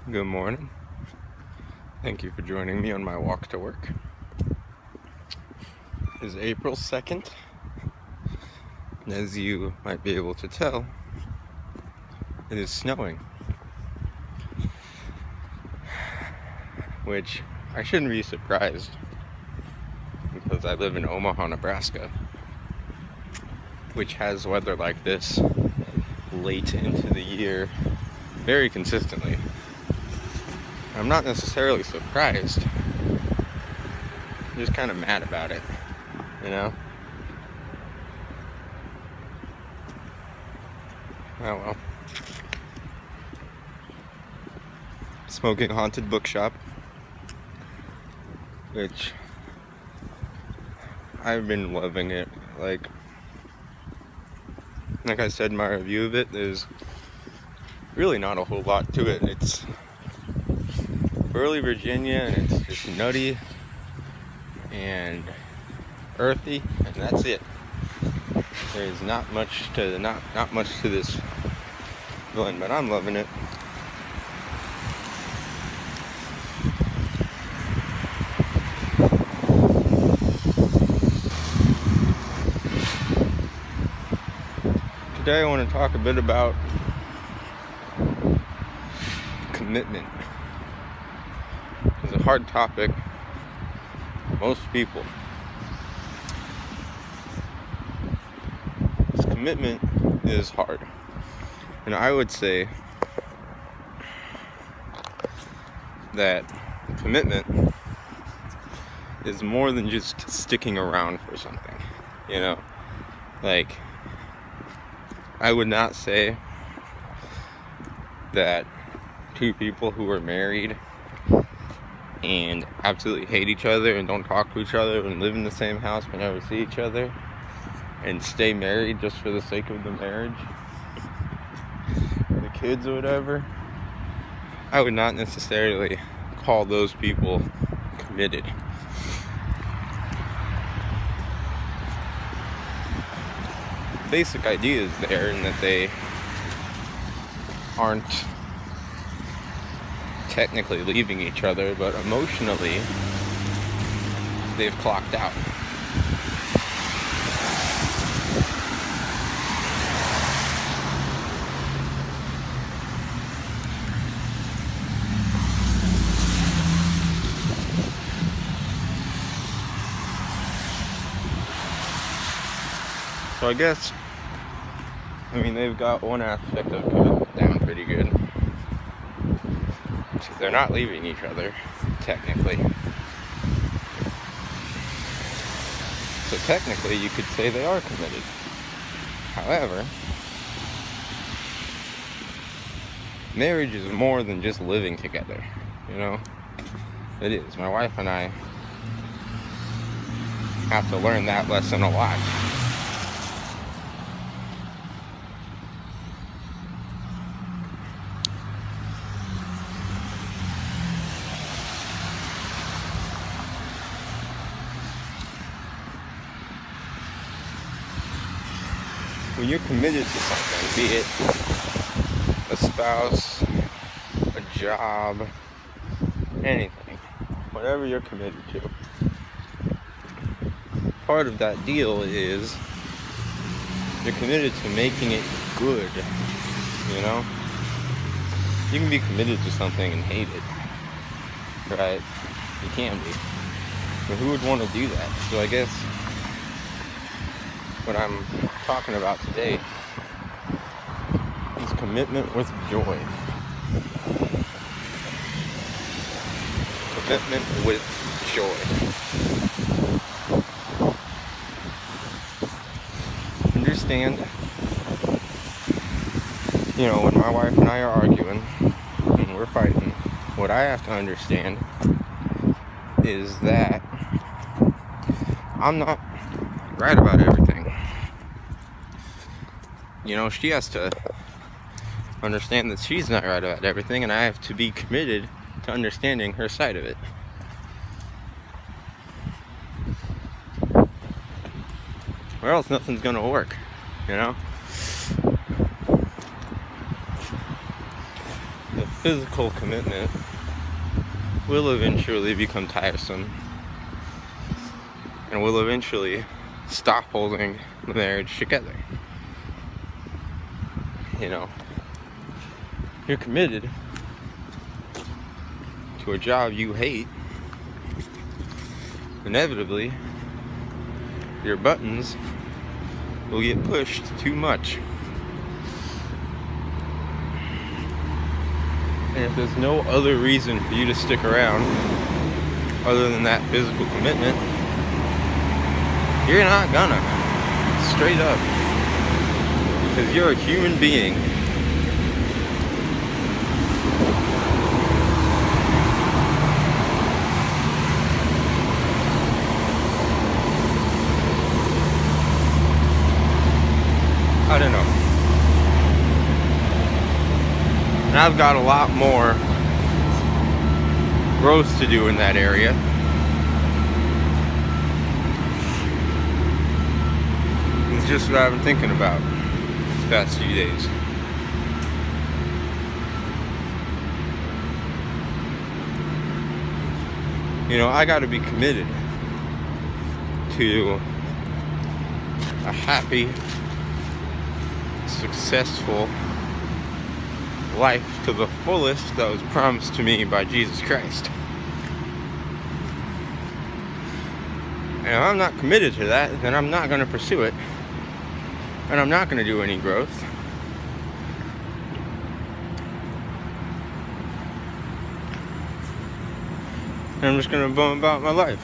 Good morning. Thank you for joining me on my walk to work. It is April 2nd, and as you might be able to tell, it is snowing. Which I shouldn't be surprised, because I live in Omaha, Nebraska, which has weather like this late into the year very consistently. I'm not necessarily surprised. I'm just kind of mad about it, you know? Oh well. Smoking Haunted Bookshop, which I've been loving it. Like I said in my review of it, there's really not a whole lot to it. It's early Virginia, and it's just nutty and earthy, and that's it. There's not much to this villain, but I'm loving it. Today I want to talk a bit about commitment. It's a hard topic for most people. This commitment is hard. And I would say that commitment is more than just sticking around for something. You know? Like, I would not say that two people who are married and absolutely hate each other and don't talk to each other and live in the same house but never see each other and stay married just for the sake of the marriage, the kids or whatever, I would not necessarily call those people committed. Basic idea is there in that they aren't technically leaving each other, but emotionally they've clocked out. So I guess, they've got one aspect of commitment down pretty good. They're not leaving each other, technically. So technically, you could say they are committed. However, marriage is more than just living together, you know? It is. My wife and I have to learn that lesson a lot. When you're committed to something, be it a spouse, a job, anything, whatever you're committed to, part of that deal is you're committed to making it good, you know? You can be committed to something and hate it, right? You can be. But who would want to do that? So I guess what I'm talking about today is commitment with joy. Commitment with joy. Understand, when my wife and I are arguing and we're fighting, what I have to understand is that I'm not right about everything. She has to understand that she's not right about everything, and I have to be committed to understanding her side of it. Or else nothing's gonna work, the physical commitment will eventually become tiresome and will eventually stop holding the marriage together. You know, you're committed to a job you hate, inevitably your buttons will get pushed too much. And if there's no other reason for you to stick around other than that physical commitment, you're not gonna. Straight up. Because you're a human being. I don't know. And I've got a lot more growth to do in that area. It's just what I've been thinking about these past few days. You know, I gotta be committed to a happy, successful life to the fullest that was promised to me by Jesus Christ. And if I'm not committed to that, then I'm not going to pursue it. And I'm not going to do any growth. And I'm just going to bum about my life.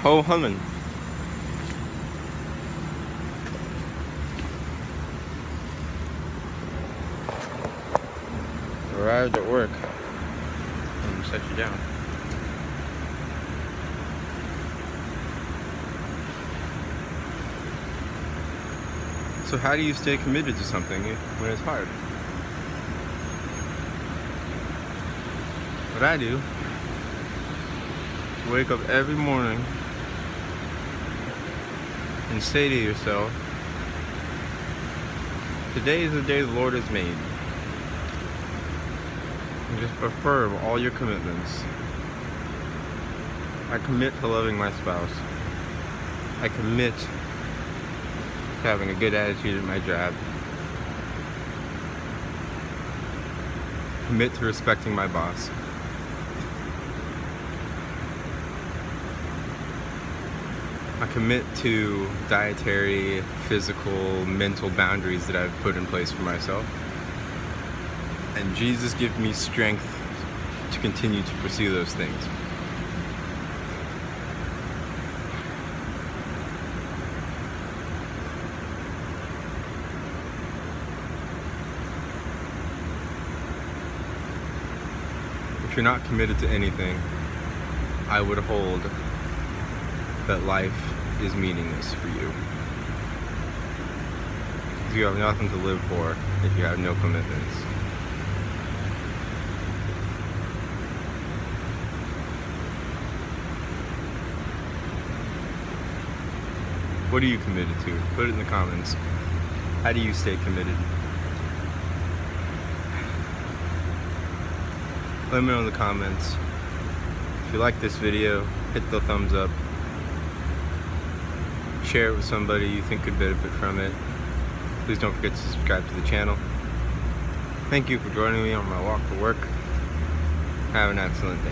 Ho humming. Arrived at work. I'm gonna set you down. So how do you stay committed to something when it's hard? What I do is wake up every morning and say to yourself, today is the day the Lord has made. And just affirm all your commitments. I commit to loving my spouse. I commit to having a good attitude at my job. Commit to respecting my boss. I commit to dietary, physical, mental boundaries that I've put in place for myself. And Jesus gives me strength to continue to pursue those things. If you're not committed to anything, I would hold that life is meaningless for you. Because you have nothing to live for if you have no commitments. What are you committed to? Put it in the comments. How do you stay committed? Let me know in the comments. If you like this video, hit the thumbs up. Share it with somebody you think could benefit from it. Please don't forget to subscribe to the channel. Thank you for joining me on my walk to work. Have an excellent day.